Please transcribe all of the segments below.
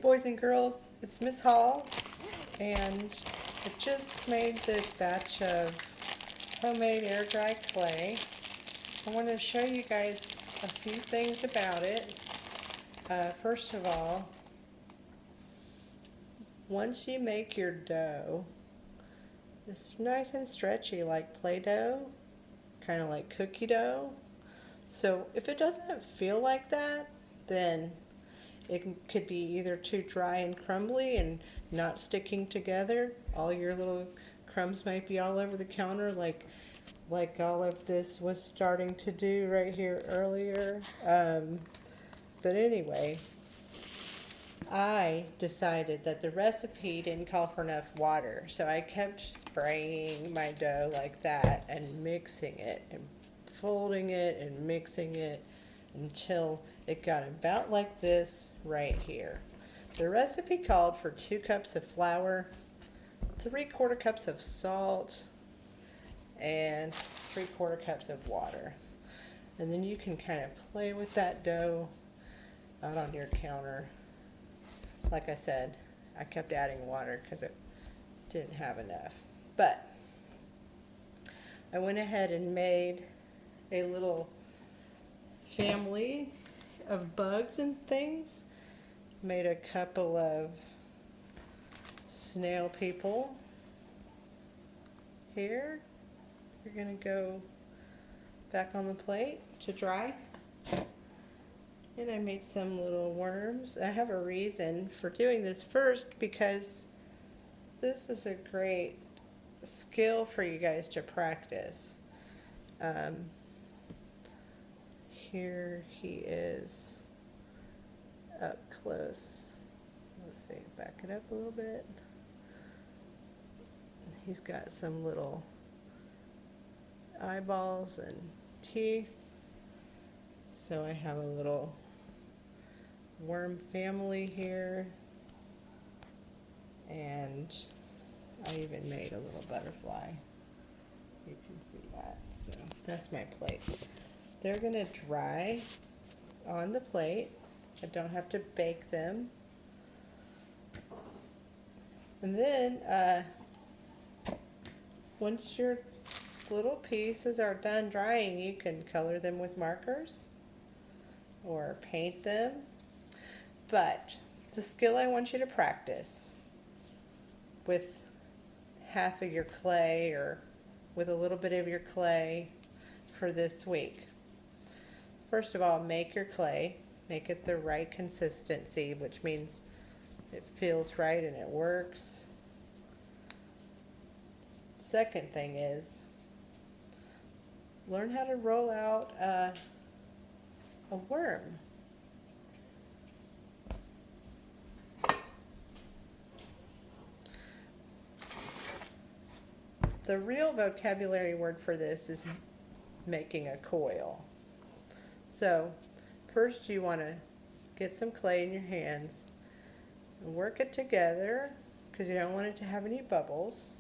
boys and girls, it's Miss Hall, and I just made this batch of homemade air dry clay. I want to show you guys a few things about it. First of all, once you make your dough, it's nice and stretchy like Play-Doh, kind of like cookie dough. So if it doesn't feel like that, then it could be either too dry and crumbly and not sticking together. All your little crumbs might be all over the counter like all of this was starting to do right here earlier. But anyway, I decided that the recipe didn't call for enough water, so I kept spraying my dough like that and mixing it and folding it and mixing it until it got about like this right here. The recipe called for 2 cups of flour, 3/4 cups of salt, and 3/4 cups of water. And then you can kind of play with that dough out on your counter. Like I said, I kept adding water because it didn't have enough. But I went ahead and made a little family of bugs and things. Made a couple of snail people here. They're gonna go back on the plate to dry. And I made some little worms. I have a reason for doing this first because this is a great skill for you guys to practice. Here he is up close. Let's see, back it up a little bit. He's got some little eyeballs and teeth. So I have a little worm family here, and I even made a little butterfly. You can see that. So that's my plate. They're gonna dry on the plate. I don't have to bake them. And then once your little pieces are done drying, you can color them with markers or paint them. But the skill I want you to practice with half of your clay or with a little bit of your clay for this week. First of all, make your clay. Make it the right consistency, which means it feels right and it works. Second thing is learn how to roll out a worm. The real vocabulary word for this is making a coil. So first you want to get some clay in your hands and work it together because you don't want it to have any bubbles.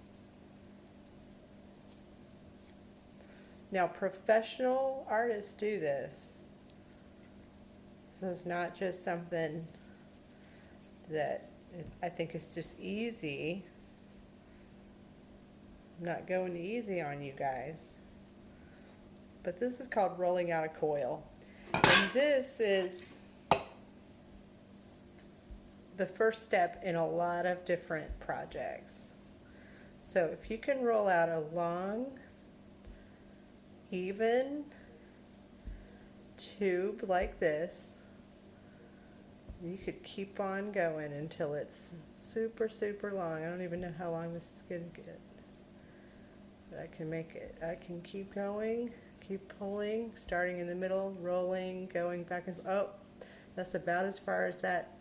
Now professional artists do this. So it's not just something that I think is just easy. I'm not going easy on you guys. But this is called rolling out a coil. And this is the first step in a lot of different projects. So if you can roll out a long, even tube like this, you could keep on going until it's super, super long. I don't even know how long this is going to get. But I can make it. I can keep going, keep pulling, starting in the middle, rolling, going back and oh, that's about as far as that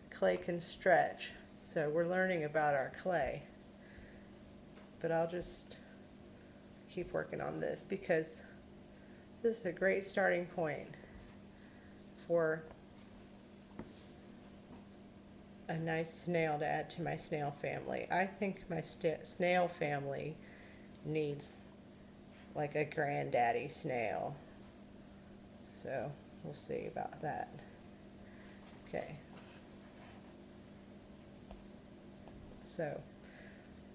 clay can stretch. So we're learning about our clay. But I'll just keep working on this because this is a great starting point for a nice snail to add to my snail family. I think my snail family needs like a granddaddy snail. So we'll see about that. Okay. So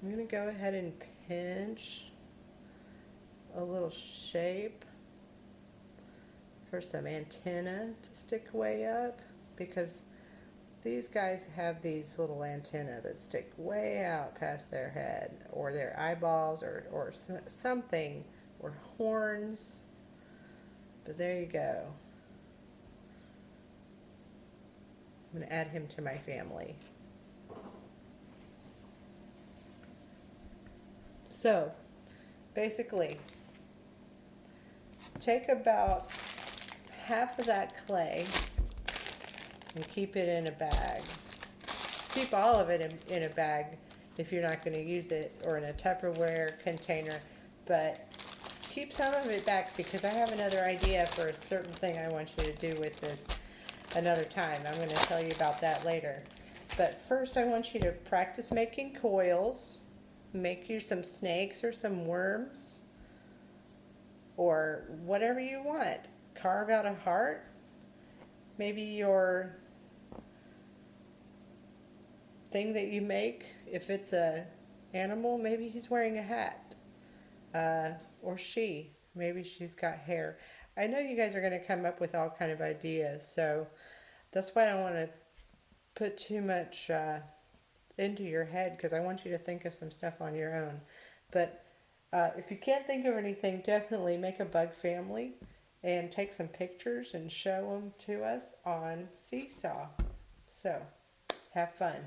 I'm going to go ahead and pinch a little shape for some antenna to stick way up, because these guys have these little antennae that stick way out past their head or their eyeballs or something, or horns. But there you go. I'm going to add him to my family. So basically, take about half of that clay and keep it in a bag. Keep all of it in a bag if you're not going to use it, or in a Tupperware container, but keep some of it back, because I have another idea for a certain thing I want you to do with this another time. I'm going to tell you about that later. But first I want you to practice making coils. Make you some snakes or some worms or whatever you want. Carve out a heart. Maybe your thing that you make, if it's a animal, maybe he's wearing a hat. Or she. Maybe she's got hair. I know you guys are going to come up with all kind of ideas, so that's why I don't want to put too much into your head, because I want you to think of some stuff on your own. But if you can't think of anything, definitely make a bug family and take some pictures and show them to us on Seesaw. So, have fun.